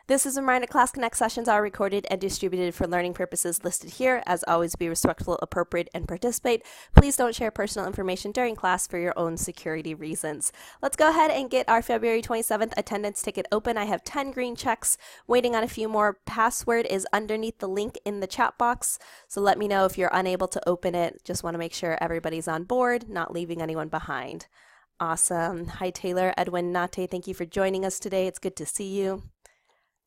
This is a reminder Class Connect sessions are recorded and distributed for learning purposes listed here. As always, be respectful, appropriate, and participate. Please don't share personal information during class for your own security reasons. Let's go ahead and get our February 27th attendance ticket open. I have 10 green checks, waiting on a few more. Password is underneath the link in the chat box, so let me know if you're unable to open it. Just want to make sure everybody's on board, not leaving anyone behind. Awesome. Hi, Taylor, Edwin, Nate. Thank you for joining us today. It's good to see you.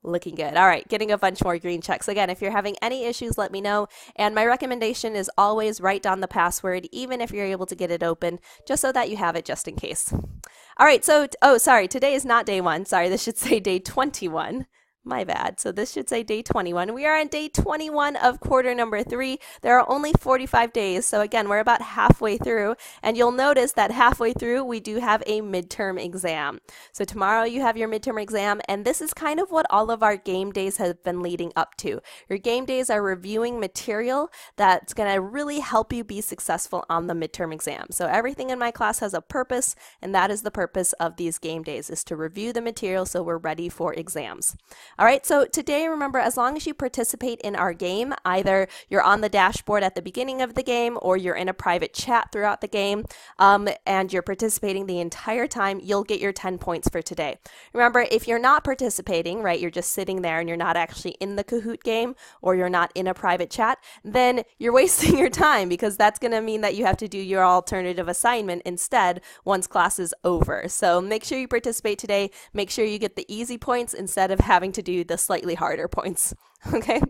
Looking good. All right, getting a bunch more green checks. Again, if you're having any issues, let me know. And my recommendation is always write down the password, even if you're able to get it open, just so that you have it just in case. All right, so, oh, sorry, today is not day 1. Sorry, this should say day 21. My bad. So this should say day 21. We are on day 21 of quarter number 3. There are only 45 days. So again, we're about halfway through. And you'll notice that halfway through, we do have a midterm exam. So tomorrow you have your midterm exam. And this is kind of what all of our game days have been leading up to. Your game days are reviewing material that's going to really help you be successful on the midterm exam. So everything in my class has a purpose. And that is the purpose of these game days, is to review the material so we're ready for exams. All right, so today, remember, as long as you participate in our game, either you're on the dashboard at the beginning of the game or you're in a private chat throughout the game, and you're participating the entire time, you'll get your 10 points for today. Remember, if you're not participating, right, you're just sitting there and you're not actually in the Kahoot game or you're not in a private chat, then you're wasting your time, because that's going to mean that you have to do your alternative assignment instead once class is over. So make sure you participate today. Make sure you get the easy points instead of having to do the slightly harder points, okay?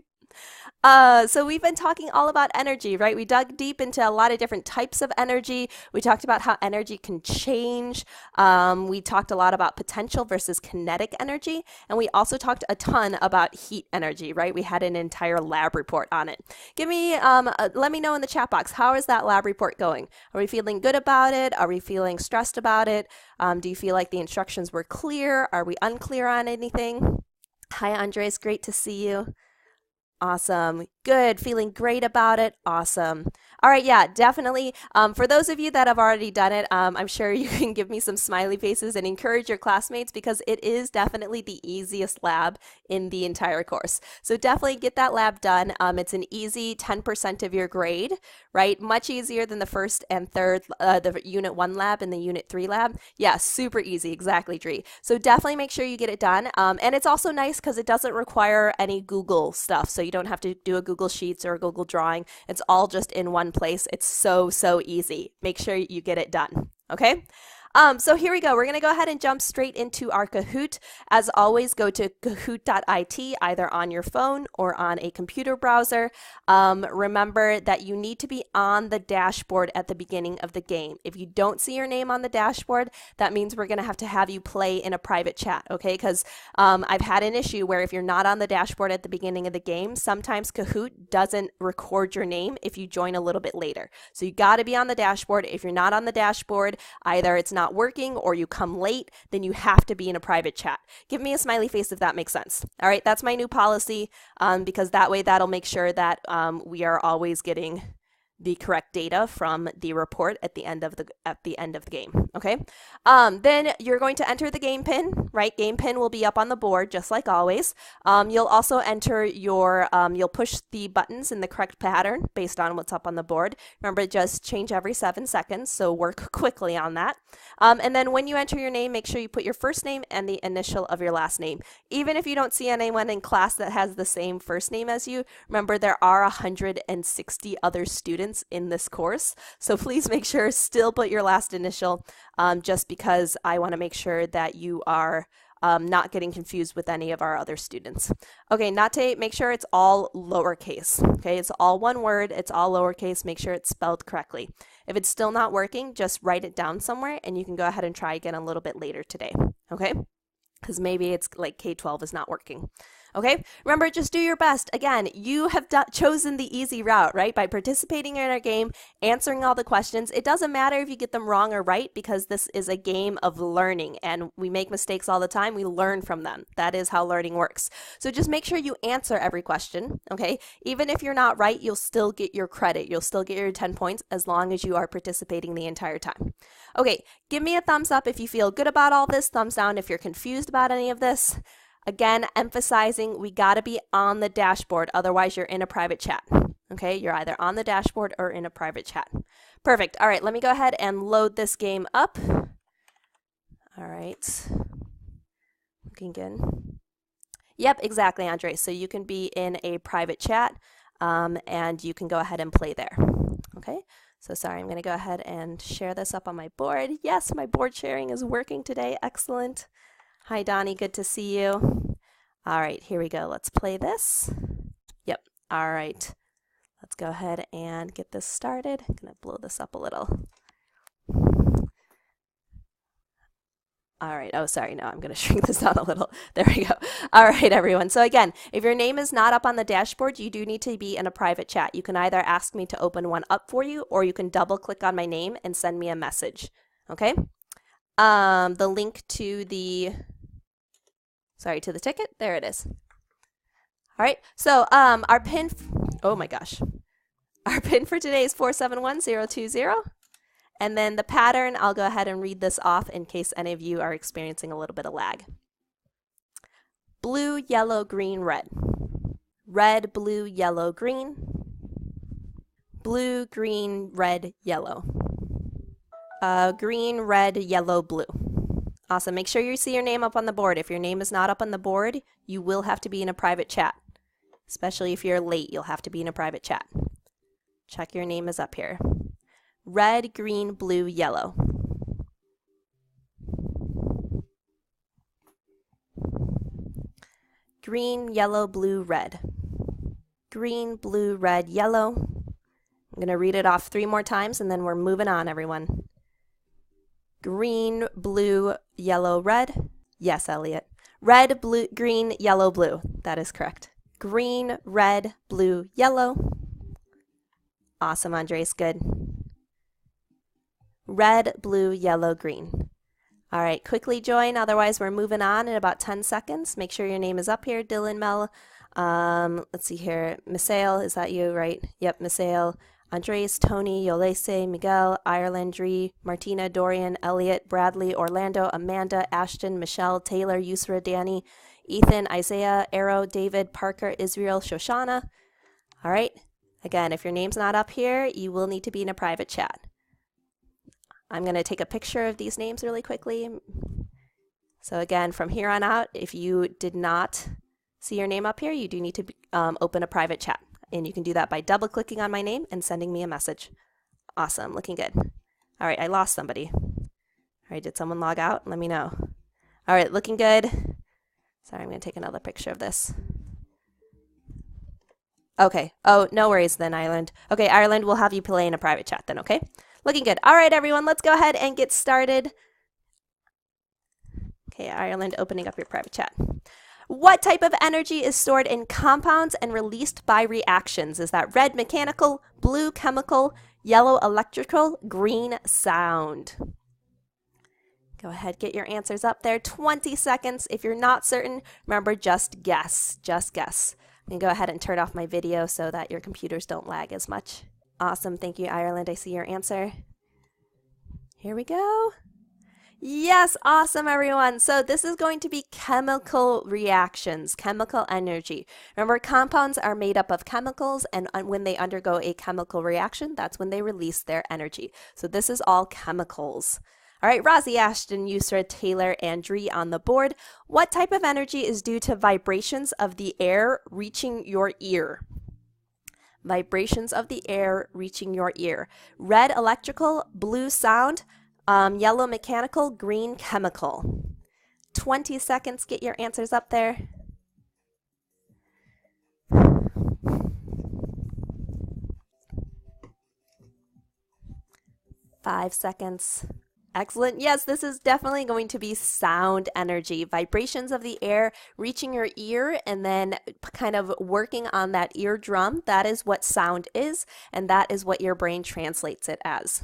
So we've been talking all about energy, right? We dug deep into a lot of different types of energy. We talked about how energy can change. We talked a lot about potential versus kinetic energy. And we also talked a ton about heat energy, right? We had an entire lab report on it. Let me know in the chat box, how is that lab report going? Are we feeling good about it? Are we feeling stressed about it? Do you feel like the instructions were clear? Are we unclear on anything? Hi, Andres. Great to see you. Awesome. Good. Feeling great about it. Awesome. All right. Yeah, definitely. For those of you that have already done it, I'm sure you can give me some smiley faces and encourage your classmates, because it is definitely the easiest lab in the entire course. So definitely get that lab done. It's an easy 10% of your grade, right? Much easier than the first and third, the Unit 1 lab and the Unit 3 lab. Yeah, super easy. Exactly, Dree. So definitely make sure you get it done. And it's also nice because it doesn't require any Google stuff. So you don't have to do a Google Sheets or a Google Drawing. It's all just in one place. It's so easy. Make sure you get it done. Okay? So here we go. We're going to go ahead and jump straight into our Kahoot. As always, go to kahoot.it either on your phone or on a computer browser. Remember that you need to be on the dashboard at the beginning of the game. If you don't see your name on the dashboard, that means we're going to have you play in a private chat, okay? Because I've had an issue where if you're not on the dashboard at the beginning of the game, sometimes Kahoot doesn't record your name if you join a little bit later. So you got to be on the dashboard. If you're not on the dashboard, either it's not working or you come late, then you have to be in a private chat. Give me a smiley face if that makes sense. All right, that's my new policy, because that way that'll make sure that we are always getting the correct data from the report at the end of the game. Okay. Then you're going to enter the game pin, right? Game pin will be up on the board just like always. You'll also enter your you'll push the buttons in the correct pattern based on what's up on the board. Remember, just change every 7 seconds, so work quickly on that. And then when you enter your name, make sure you put your first name and the initial of your last name. Even if you don't see anyone in class that has the same first name as you, remember there are 160 other students in this course. So please make sure still put your last initial, just because I want to make sure that you are not getting confused with any of our other students. Okay, Nate, make sure it's all lowercase. Okay, it's all one word, it's all lowercase. Make sure it's spelled correctly. If it's still not working, just write it down somewhere and you can go ahead and try again a little bit later today. Okay, because maybe it's like K-12 is not working. Okay, remember, just do your best. Again, you have chosen the easy route, right? By participating in our game, answering all the questions. It doesn't matter if you get them wrong or right, because this is a game of learning and we make mistakes all the time. We learn from them. That is how learning works. So just make sure you answer every question, okay? Even if you're not right, you'll still get your credit. You'll still get your 10 points as long as you are participating the entire time. Okay, give me a thumbs up if you feel good about all this. Thumbs down if you're confused about any of this. Again, emphasizing we got to be on the dashboard, otherwise you're in a private chat. Okay, you're either on the dashboard or in a private chat. Perfect. All right, let me go ahead and load this game up. All right. Looking good. Yep, exactly, Andre. So you can be in a private chat and you can go ahead and play there. Okay, so sorry, I'm going to go ahead and share this up on my board. Yes, my board sharing is working today. Excellent. Hi, Donnie. Good to see you. All right, here we go. Let's play this. Yep. All right. Let's go ahead and get this started. I'm going to blow this up a little. All right. Oh, sorry. No, I'm going to shrink this down a little. There we go. All right, everyone. So again, if your name is not up on the dashboard, you do need to be in a private chat. You can either ask me to open one up for you, or you can double click on my name and send me a message. Okay? The link to the ticket, there it is. All right, so our pin, oh my gosh, our pin for today is 471020, and then the pattern, I'll go ahead and read this off in case any of you are experiencing a little bit of lag. Blue, yellow, green, red. Red, blue, yellow, green. Blue, green, red, yellow. Green, red, yellow, blue. Awesome. Make sure you see your name up on the board. If your name is not up on the board, you will have to be in a private chat. Especially if you're late, you'll have to be in a private chat. Check your name is up here. Red, green, blue, yellow. Green, yellow, blue, red. Green, blue, red, yellow. I'm going to read it off 3 more times and then we're moving on, everyone. Green, blue, yellow, red. Yes, Elliot. Red, blue, green, yellow, blue. That is correct. Green, red, blue, yellow. Awesome, Andres. Good. Red, blue, yellow, green. All right, quickly join. Otherwise, we're moving on in about 10 seconds. Make sure your name is up here. Dylan, Mel. Let's see here. Misael, is that you, right? Yep, Misael. Andres, Tony, Yolese, Miguel, Ireland, Dree, Martina, Dorian, Elliot, Bradley, Orlando, Amanda, Ashton, Michelle, Taylor, Yusra, Danny, Ethan, Isaiah, Arrow, David, Parker, Israel, Shoshana. All right. Again, if your name's not up here, you will need to be in a private chat. I'm going to take a picture of these names really quickly. So again, from here on out, if you did not see your name up here, you do need to open a private chat. And you can do that by double clicking on my name and sending me a message. Awesome, looking good. All right, I lost somebody. All right, did someone log out? Let me know. All right, looking good. Sorry, I'm gonna take another picture of this. Okay, oh, no worries then, Ireland. Okay, Ireland, we'll have you play in a private chat then, okay? Looking good. All right, everyone, let's go ahead and get started. Okay, Ireland, opening up your private chat. What type of energy is stored in compounds and released by reactions? Is that red mechanical, blue chemical, yellow electrical, green sound? Go ahead, get your answers up there. 20 seconds. If you're not certain, remember, just guess. Just guess. I'm going to go ahead and turn off my video so that your computers don't lag as much. Awesome. Thank you, Ireland. I see your answer. Here we go. Yes, awesome, everyone. So this is going to be chemical reactions, chemical energy. Remember, compounds are made up of chemicals, and when they undergo a chemical reaction, that's when they release their energy. So this is all chemicals. All right, Rosie, Ashton, Yusra, Taylor, and Dree on the board. What type of energy is due to vibrations of the air reaching your ear? Vibrations of the air reaching your ear. Red electrical, blue sound, yellow mechanical, green chemical. 20 seconds, get your answers up there. Five seconds. Excellent. Yes, this is definitely going to be sound energy, vibrations of the air reaching your ear and then kind of working on that eardrum. That is what sound is, and that is what your brain translates it as.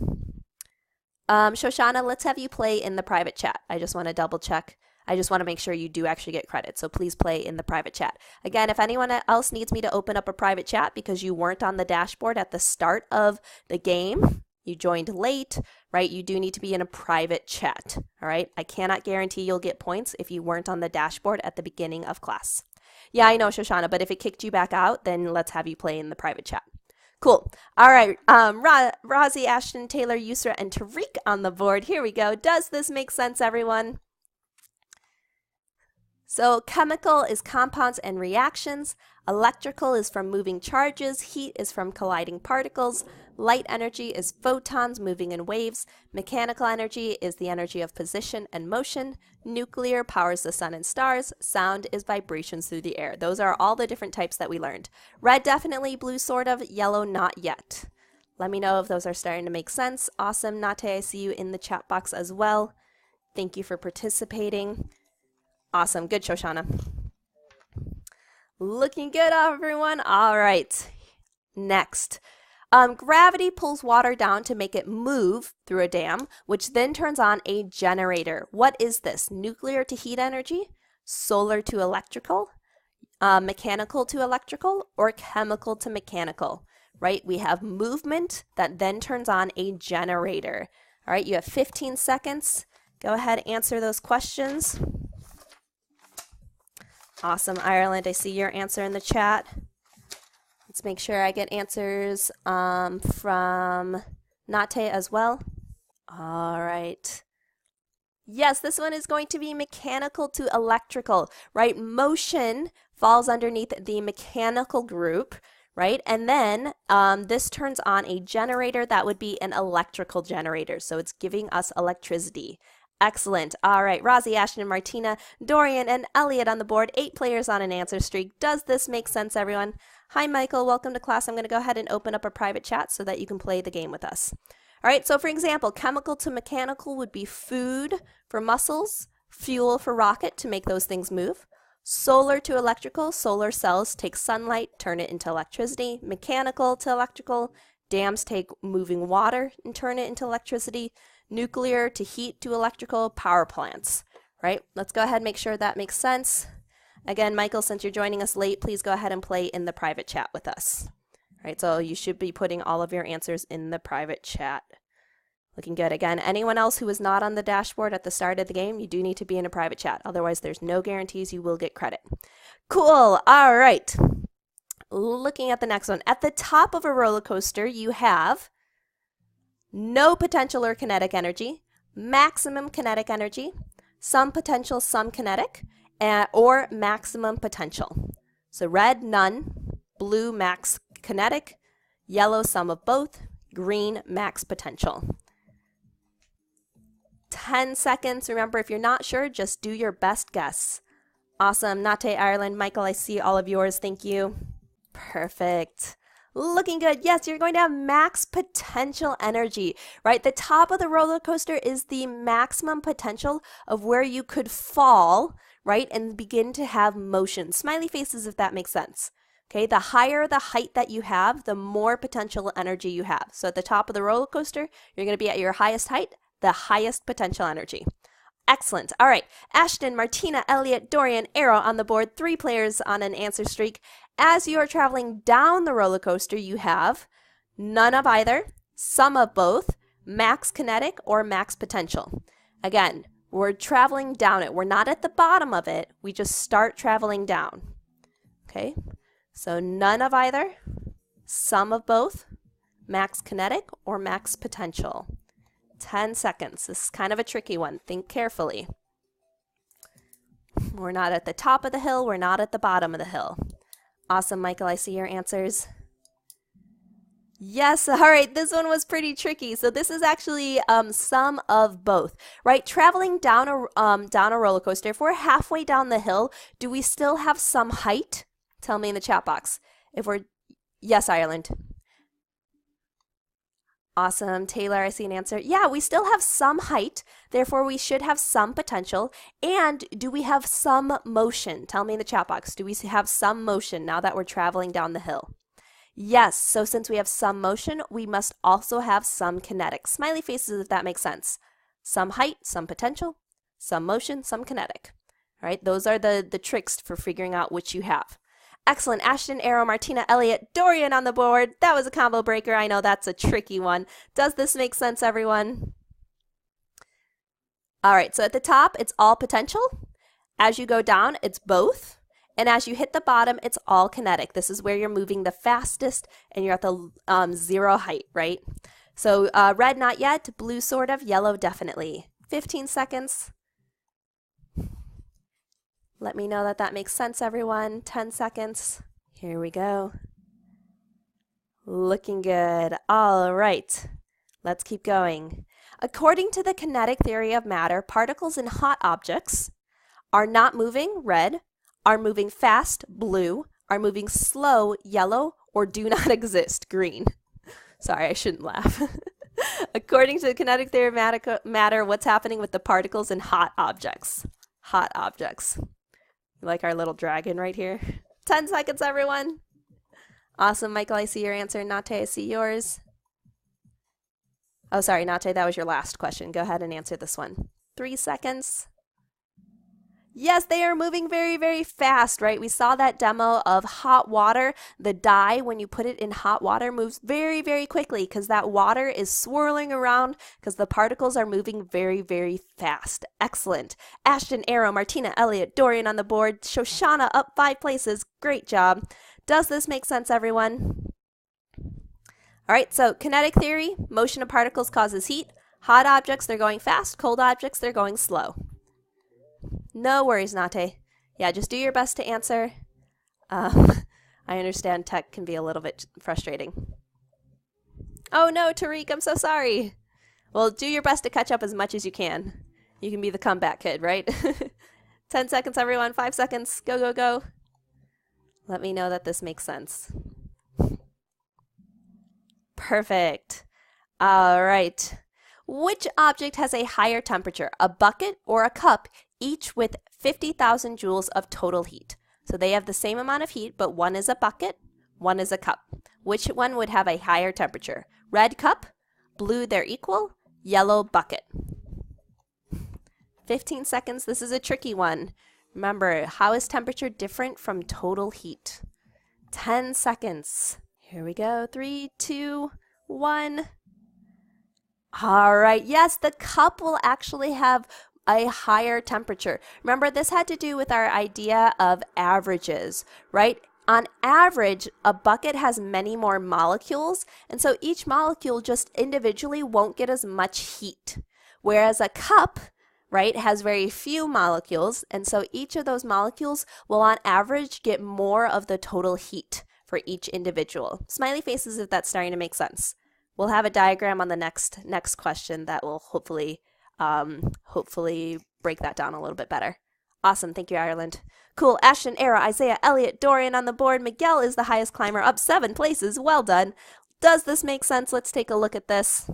Shoshana, let's have you play in the private chat. I just want to double check. I just want to make sure you do actually get credit. So please play in the private chat. Again, if anyone else needs me to open up a private chat because you weren't on the dashboard at the start of the game, you joined late, right? You do need to be in a private chat, all right? I cannot guarantee you'll get points if you weren't on the dashboard at the beginning of class. Yeah, I know, Shoshana, but if it kicked you back out, then let's have you play in the private chat. Cool. All right, Rozzy, Ashton, Taylor, Yusra, and Tariq on the board. Here we go. Does this make sense, everyone? So chemical is compounds and reactions. Electrical is from moving charges. Heat is from colliding particles. Light energy is photons moving in waves. Mechanical energy is the energy of position and motion. Nuclear powers the sun and stars. Sound is vibrations through the air. Those are all the different types that we learned. Red definitely, blue sort of, yellow not yet. Let me know if those are starting to make sense. Awesome. Nate, I see you in the chat box as well. Thank you for participating. Awesome. Good, Shoshana. Looking good, everyone. All right. Next. Gravity pulls water down to make it move through a dam, which then turns on a generator. What is this? Nuclear to heat energy? Solar to electrical? Mechanical to electrical? Or chemical to mechanical? Right? We have movement that then turns on a generator. All right. You have 15 seconds. Go ahead, answer those questions. Awesome, Ireland. I see your answer in the chat. Let's make sure I get answers from Nate as well. All right. Yes, this one is going to be mechanical to electrical, right? Motion falls underneath the mechanical group, right? And then this turns on a generator that would be an electrical generator. So it's giving us electricity. Excellent. All right, Rozzy, Ashton, Martina, Dorian, and Elliot on the board. 8 players on an answer streak. Does this make sense, everyone? Hi, Michael. Welcome to class. I'm going to go ahead and open up a private chat so that you can play the game with us. All right, so for example, chemical to mechanical would be food for muscles, fuel for rocket to make those things move. Solar to electrical, solar cells take sunlight, turn it into electricity. Mechanical to electrical, dams take moving water and turn it into electricity. Nuclear to heat to electrical, power plants, right? Let's go ahead and make sure that makes sense. Again, Michael, since you're joining us late, please go ahead and play in the private chat with us. All right, so you should be putting all of your answers in the private chat. Looking good. Again, anyone else who was not on the dashboard at the start of the game, you do need to be in a private chat. Otherwise, there's no guarantees you will get credit. Cool. All right. Looking at the next one. At the top of a roller coaster, you have no potential or kinetic energy, maximum kinetic energy, some potential, some kinetic, or maximum potential. So red, none, blue, max kinetic, yellow, some of both, green, max potential. 10 seconds. Remember, if you're not sure, just do your best guess. Awesome. Nate, Ireland, Michael, I see all of yours. Thank you. Perfect. Looking good. Yes, you're going to have max potential energy, right? The top of the roller coaster is the maximum potential of where you could fall, right? And begin to have motion. Smiley faces if that makes sense. Okay, the higher the height that you have, the more potential energy you have. So at the top of the roller coaster, you're going to be at your highest height, the highest potential energy. Excellent. All right. Ashton, Martina, Elliot, Dorian, Arrow on the board. 3 players on an answer streak. As you are traveling down the roller coaster, you have none of either, some of both, max kinetic, or max potential. Again, we're traveling down it. We're not at the bottom of it. We just start traveling down. Okay? So none of either, some of both, max kinetic, or max potential. 10 seconds. This is kind of a tricky one. Think carefully. We're not at the top of the hill. We're not at the bottom of the hill. Awesome, Michael. I see your answers. Yes. All right. This one was pretty tricky. So this is actually some of both, right? Traveling down a roller coaster. If we're halfway down the hill, do we still have some height? Tell me in the chat box. If we're, yes, Ireland. Awesome. Taylor, I see an answer. Yeah, we still have some height, therefore we should have some potential. And do we have some motion? Tell me in the chat box. Do we have some motion now that we're traveling down the hill? Yes, so since we have some motion, we must also have some kinetic. Smiley faces if that makes sense. Some height, some potential, some motion, some kinetic. All right, those are the tricks for figuring out which you have. Excellent. Ashton, Arrow, Martina, Elliott, Dorian on the board. That was a combo breaker. I know that's a tricky one. Does this make sense, everyone? All right, so at the top, it's all potential. As you go down, it's both. And as you hit the bottom, it's all kinetic. This is where you're moving the fastest and you're at the 0 height, right? So red, not yet. Blue, sort of. Yellow, definitely. 15 seconds. Let me know that that makes sense, everyone. 10 seconds. Here we go. Looking good. All right. Let's keep going. According to the kinetic theory of matter, particles in hot objects are not moving, red, are moving fast, blue, are moving slow, yellow, or do not exist, green. Sorry, I shouldn't laugh. According to the kinetic theory of matter, what's happening with the particles in hot objects? Hot objects. Like our little dragon right here. 10 seconds, everyone. Awesome, Michael, I see your answer. Nate, I see yours. Oh, sorry, Nate, that was your last question. Go ahead and answer this one. 3 seconds. Yes, they are moving very, very fast, right? We saw that demo of hot water. The dye, when you put it in hot water, moves very, very quickly because that water is swirling around because the particles are moving very, very fast. Excellent. Ashton, Arrow, Martina, Elliott, Dorian on the board. Shoshana up 5 places. Great job. Does this make sense, everyone? All right, so kinetic theory, motion of particles causes heat. Hot objects, they're going fast. Cold objects, they're going slow. No worries, Nate. Yeah, just do your best to answer. I understand tech can be a little bit frustrating. Oh no, Tariq, I'm so sorry. Well, do your best to catch up as much as you can. You can be the comeback kid, right? 10 seconds, everyone. 5 seconds. Go, go, go. Let me know that this makes sense. Perfect. All right. Which object has a higher temperature, a bucket or a cup, each with 50,000 joules of total heat? So they have the same amount of heat, but one is a bucket, one is a cup. Which one would have a higher temperature? Red cup, blue they're equal, yellow bucket. 15 seconds. This is a tricky one. Remember, how is temperature different from total heat? 10 seconds. Here we go. 3, 2, 1. All right. Yes, the cup will actually have a higher temperature. Remember, this had to do with our idea of averages, right? On average, a bucket has many more molecules, and so each molecule just individually won't get as much heat. Whereas a cup, right, has very few molecules, and so each of those molecules will on average get more of the total heat for each individual. Smiley faces if that's starting to make sense. We'll have a diagram on the next question that will hopefully break that down a little bit better. Awesome, thank you, Ireland. Cool. Ashton, Era, Isaiah, Elliott, Dorian on the board. Miguel is the highest climber, up 7 places. Well done. Does this make sense? Let's take a look at this.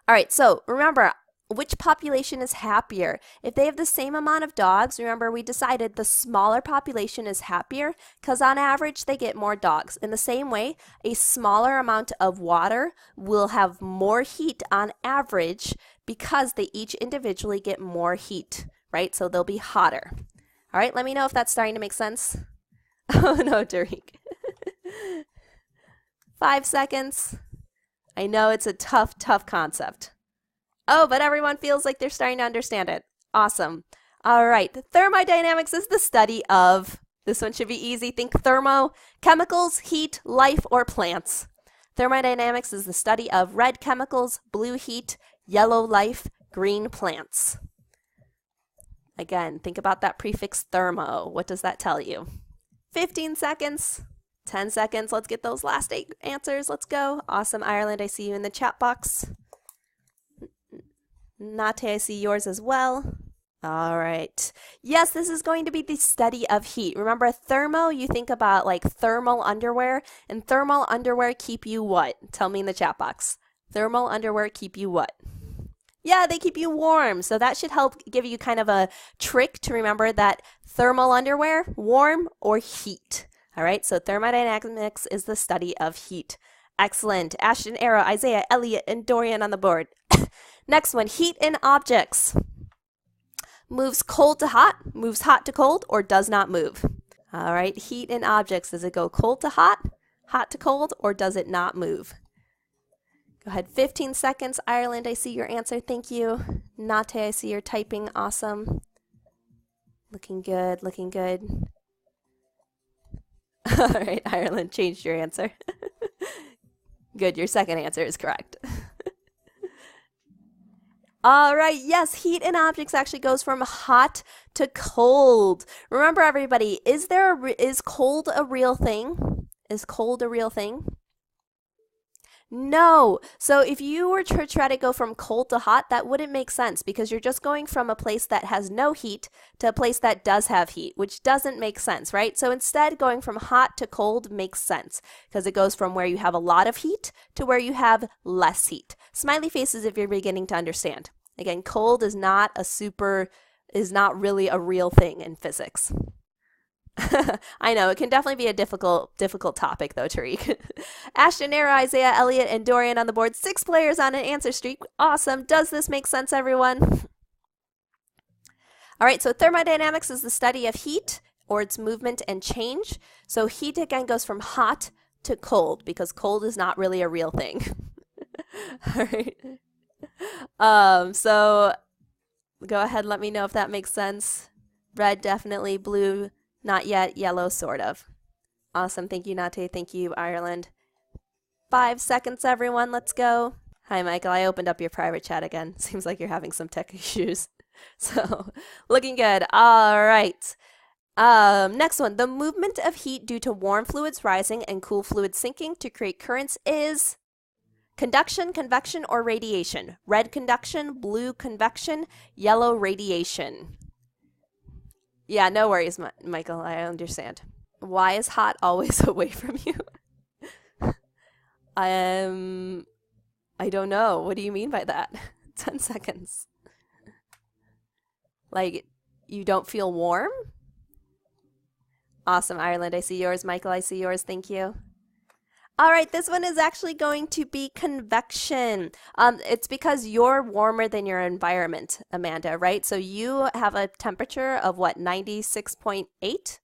All right, so remember, which population is happier? If they have the same amount of dogs, remember we decided the smaller population is happier because on average they get more dogs. In the same way, a smaller amount of water will have more heat on average because they each individually get more heat, right? So they'll be hotter. All right, let me know if that's starting to make sense. Oh no, Tariq. 5 seconds. I know it's a tough concept. Oh, but everyone feels like they're starting to understand it. Awesome. All right. Thermodynamics is the study of, this one should be easy. Think thermo, chemicals, heat, life, or plants. Thermodynamics is the study of red chemicals, blue heat, yellow life, green plants. Again, think about that prefix thermo. What does that tell you? 15 seconds. 10 seconds. Let's get those last 8 answers. Let's go. Awesome, Ireland. I see you in the chat box. Nate, I see yours as well. All right. Yes, this is going to be the study of heat. Remember, thermo, you think about like thermal underwear, and thermal underwear keep you what? Tell me in the chat box. Thermal underwear keep you what? Yeah, they keep you warm. So that should help give you kind of a trick to remember that thermal underwear, warm or heat. All right, so thermodynamics is the study of heat. Excellent. Ashton, Arrow, Isaiah, Elliot, and Dorian on the board. Next one, heat in objects. Moves cold to hot, moves hot to cold, or does not move. All right, heat in objects. Does it go cold to hot to cold, or does it not move? Go ahead, 15 seconds. Ireland, I see your answer. Thank you. Nate, I see your typing. Awesome. Looking good, looking good. All right, Ireland, changed your answer. Good, your second answer is correct. All right, yes, heat in objects actually goes from hot to cold. Remember, everybody, is cold a real thing? Is cold a real thing? No. So if you were to try to go from cold to hot, that wouldn't make sense because you're just going from a place that has no heat to a place that does have heat, which doesn't make sense, right? So instead, going from hot to cold makes sense because it goes from where you have a lot of heat to where you have less heat. Smiley faces if you're beginning to understand. Again, cold is not really a real thing in physics. I know, it can definitely be a difficult topic though, Tariq. Ashton, Nara, Isaiah, Elliot, and Dorian on the board. 6 players on an answer streak. Awesome. Does this make sense, everyone? All right, so thermodynamics is the study of heat or its movement and change. So heat again goes from hot to cold because cold is not really a real thing. All right. So go ahead, let me know if that makes sense. Red, definitely. Blue, not yet. Yellow, sort of. Awesome. Thank you, Nate. Thank you, Ireland. 5 seconds, everyone. Let's go. Hi, Michael. I opened up your private chat again. Seems like you're having some tech issues. So, looking good. All right. Next one. The movement of heat due to warm fluids rising and cool fluids sinking to create currents is conduction, convection, or radiation. Red conduction, blue convection, yellow radiation. Yeah, no worries, Michael. I understand. Why is hot always away from you? I don't know. What do you mean by that? 10 seconds. Like, you don't feel warm? Awesome, Ireland. I see yours. Michael, I see yours. Thank you. All right, this one is actually going to be convection. It's because you're warmer than your environment, Amanda, right? So you have a temperature of what, 96.8,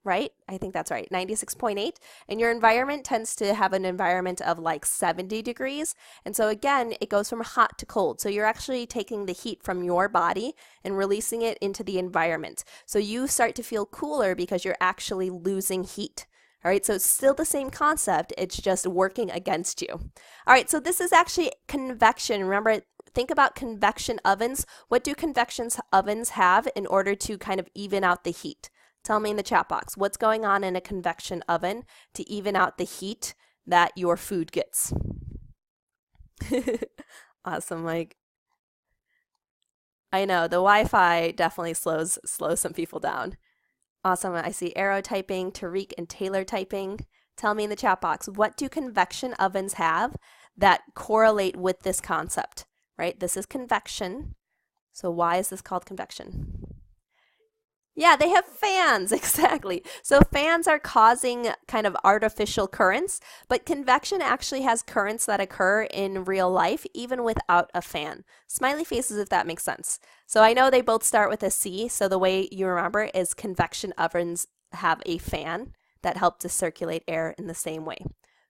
right? I think that's right, 96.8. And your environment tends to have an environment of like 70 degrees. And so again, it goes from hot to cold. So you're actually taking the heat from your body and releasing it into the environment. So you start to feel cooler because you're actually losing heat. All right, so it's still the same concept, it's just working against you. All right, so this is actually convection. Remember, think about convection ovens. What do convection ovens have in order to kind of even out the heat? Tell me in the chat box, what's going on in a convection oven to even out the heat that your food gets? Awesome, Mike. I know, the Wi-Fi definitely slows some people down. Awesome. I see Arrow typing, Tariq and Taylor typing. Tell me in the chat box, what do convection ovens have that correlate with this concept, right? This is convection. So why is this called convection? Yeah, they have fans, exactly. So fans are causing kind of artificial currents, but convection actually has currents that occur in real life, even without a fan. Smiley faces if that makes sense. So I know they both start with a C, so the way you remember is convection ovens have a fan that help to circulate air in the same way.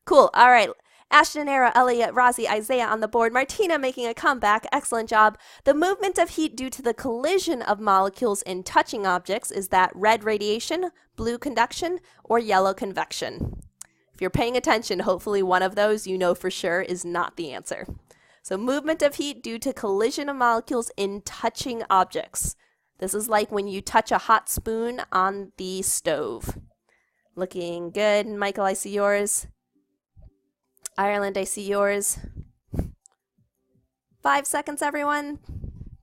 Cool, all right. Ashton, Era, Elliot, Rozzy, Isaiah on the board. Martina making a comeback. Excellent job. The movement of heat due to the collision of molecules in touching objects is that red radiation, blue conduction, or yellow convection. If you're paying attention, hopefully one of those you know for sure is not the answer. So movement of heat due to collision of molecules in touching objects. This is like when you touch a hot spoon on the stove. Looking good. Michael, I see yours. Ireland, I see yours. 5 seconds, everyone.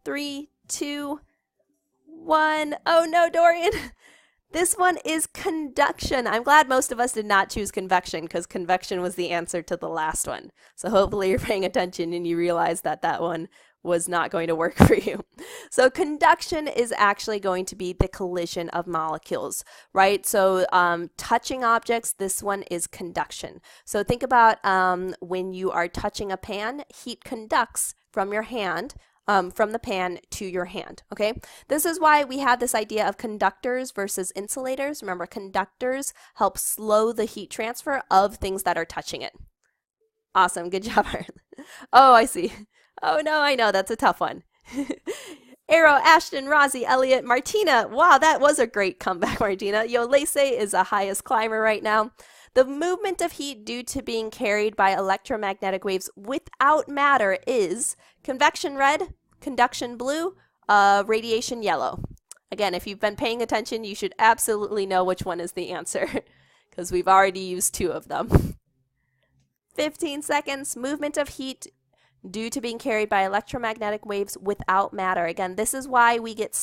3, 2, 1. Oh no, Dorian. This one is conduction. I'm glad most of us did not choose convection because convection was the answer to the last one. So hopefully you're paying attention and you realize that that one was not going to work for you. So conduction is actually going to be the collision of molecules, right? So touching objects, this one is conduction. So think about when you are touching a pan, heat conducts from your hand from the pan to your hand, okay? This is why we have this idea of conductors versus insulators. Remember, conductors help slow the heat transfer of things that are touching it. Awesome, good job, Arlen. Oh, I see. Oh no, I know, that's a tough one. Arrow, Ashton, Rozzy, Elliot, Martina. Wow, that was a great comeback, Martina. Yolese is the highest climber right now. The movement of heat due to being carried by electromagnetic waves without matter is convection red, conduction blue, radiation yellow. Again, if you've been paying attention, you should absolutely know which one is the answer because we've already used 2 of them. 15 seconds, movement of heat due to being carried by electromagnetic waves without matter. Again, this is why we get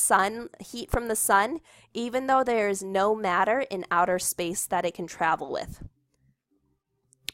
heat from the sun, even though there is no matter in outer space that it can travel with.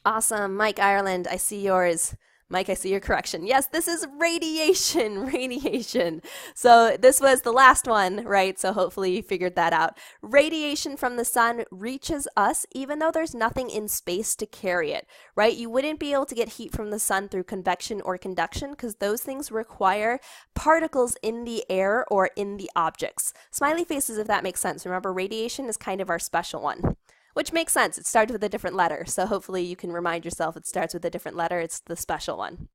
Awesome. Mike Ireland, I see yours. Mike, I see your correction. Yes, this is radiation, radiation. So this was the last one, right? So hopefully you figured that out. Radiation from the sun reaches us even though there's nothing in space to carry it, right? You wouldn't be able to get heat from the sun through convection or conduction because those things require particles in the air or in the objects. Smiley faces if that makes sense. Remember, radiation is kind of our special one. Which makes sense. It starts with a different letter. So hopefully you can remind yourself it starts with a different letter. It's the special one.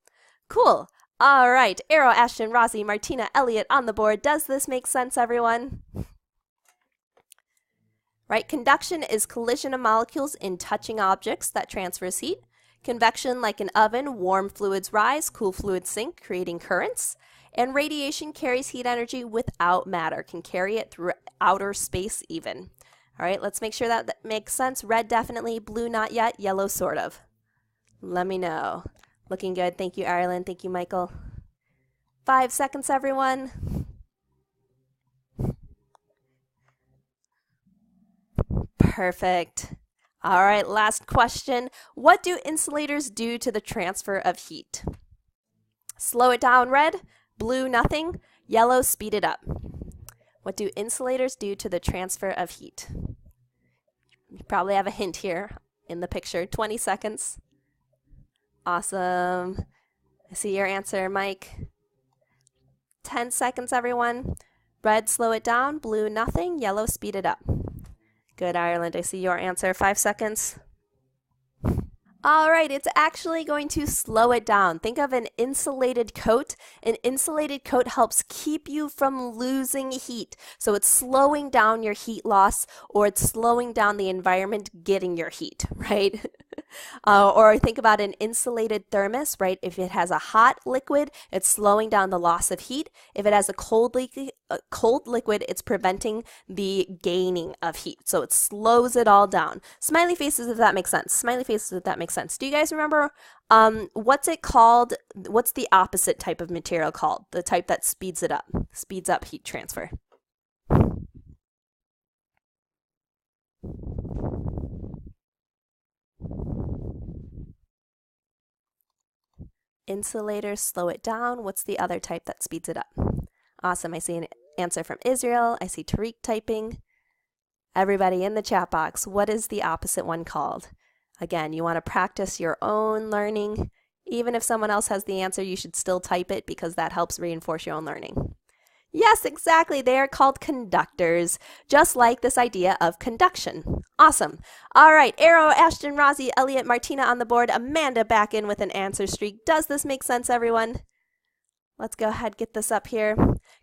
Cool. All right. Arrow, Ashton, Rozzy, Martina, Elliot on the board. Does this make sense, everyone? Right. Conduction is collision of molecules in touching objects that transfers heat. Convection, like an oven, warm fluids rise, cool fluids sink, creating currents. And radiation carries heat energy without matter, can carry it through outer space even. All right, let's make sure that makes sense. Red, definitely. Blue, not yet. Yellow, sort of. Let me know. Looking good. Thank you, Ireland. Thank you, Michael. 5 seconds, everyone. Perfect. All right, last question. What do insulators do to the transfer of heat? Slow it down, red. Blue, nothing. Yellow, speed it up. What do insulators do to the transfer of heat? You probably have a hint here in the picture. 20 seconds. Awesome. I see your answer, Mike. 10 seconds, everyone. Red, slow it down. Blue, nothing. Yellow, speed it up. Good, Ireland. I see your answer. 5 seconds. All right, it's actually going to slow it down. Think of an insulated coat. An insulated coat helps keep you from losing heat. So it's slowing down your heat loss, or it's slowing down the environment getting your heat, right? Or think about an insulated thermos, right? If it has a hot liquid, it's slowing down the loss of heat. If it has a cold liquid, it's preventing the gaining of heat. So it slows it all down. Smiley faces if that makes sense. Smiley faces if that makes sense. Do you guys remember what's it called? What's the opposite type of material called? The type that speeds it up, speeds up heat transfer. Insulators slow it down. What's the other type that speeds it up? Awesome. I see an answer from Israel. I see Tariq typing. Everybody in the chat box, what is the opposite one called? Again, you want to practice your own learning. Even if someone else has the answer, you should still type it because that helps reinforce your own learning. Yes, exactly. They are called conductors, just like this idea of conduction. Awesome. All right, Arrow, Ashton, Rozzy, Elliot, Martina on the board. Amanda back in with an answer streak. Does this make sense, everyone? Let's go ahead and get this up here.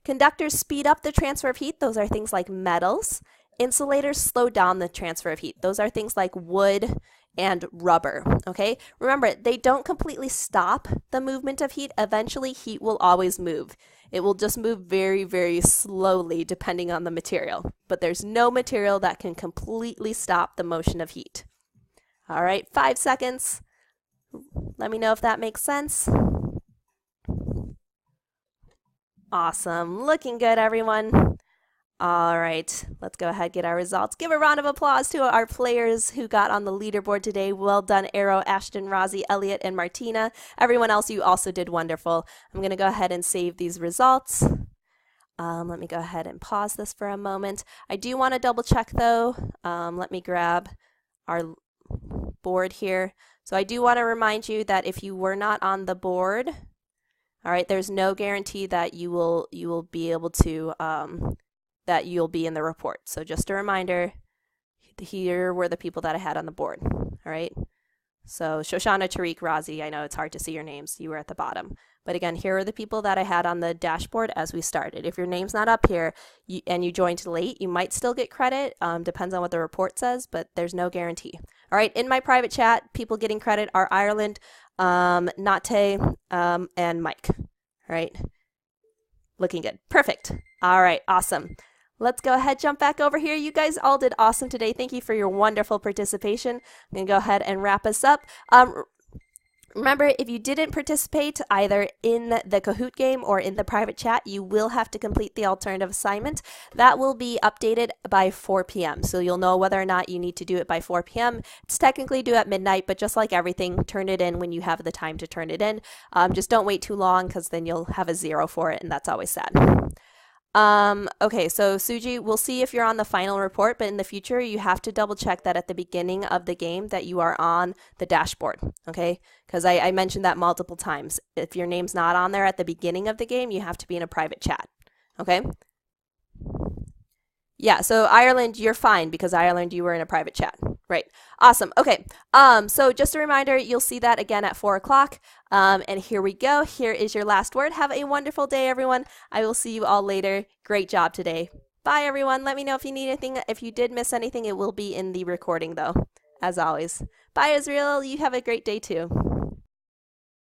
Conductors speed up the transfer of heat. Those are things like metals. Insulators slow down the transfer of heat. Those are things like wood and rubber, okay? Remember, they don't completely stop the movement of heat. Eventually, heat will always move. It will just move very, very slowly depending on the material. But there's no material that can completely stop the motion of heat. All right, 5 seconds. Let me know if that makes sense. Awesome. Looking good, everyone. All right, let's go ahead and get our results. Give a round of applause to our players who got on the leaderboard today. Well done, Arrow, Ashton, Rozzy, Elliot, and Martina. Everyone else, you also did wonderful. I'm going to go ahead and save these results. Let me go ahead and pause this for a moment. I do want to double check though. Let me grab our board here. So I do want to remind you that if you were not on the board, all right, there's no guarantee that you will be able to that you'll be in the report. So just a reminder, here were the people that I had on the board. All right. So Shoshana, Tariq, Rozzy, I know it's hard to see your names. You were at the bottom. But again, here are the people that I had on the dashboard as we started. If your name's not up here and you joined late, you might still get credit. Depends on what the report says, but there's no guarantee. All right, in my private chat, people getting credit are Ireland, Nate, and Mike. All right, looking good. Perfect. All right, awesome. Let's go ahead, jump back over here. You guys all did awesome today. Thank you for your wonderful participation. I'm going to go ahead and wrap us up. Remember, if you didn't participate either in the Kahoot game or in the private chat, you will have to complete the alternative assignment. That will be updated by 4 p.m. So you'll know whether or not you need to do it by 4 p.m. It's technically due at midnight, but just like everything, turn it in when you have the time to turn it in. Just don't wait too long because then you'll have a 0 for it, and that's always sad. Okay, so Suji, we'll see if you're on the final report, but in the future, you have to double check that at the beginning of the game that you are on the dashboard, okay? Because I mentioned that multiple times. If your name's not on there at the beginning of the game, you have to be in a private chat, okay? Yeah, so Ireland, you're fine because Ireland, you were in a private chat. Right. Awesome. Okay. So just a reminder, you'll see that again at 4 o'clock. And here we go. Here is your last word. Have a wonderful day, everyone. I will see you all later. Great job today. Bye, everyone. Let me know if you need anything. If you did miss anything, it will be in the recording, though, as always. Bye, Israel. You have a great day, too.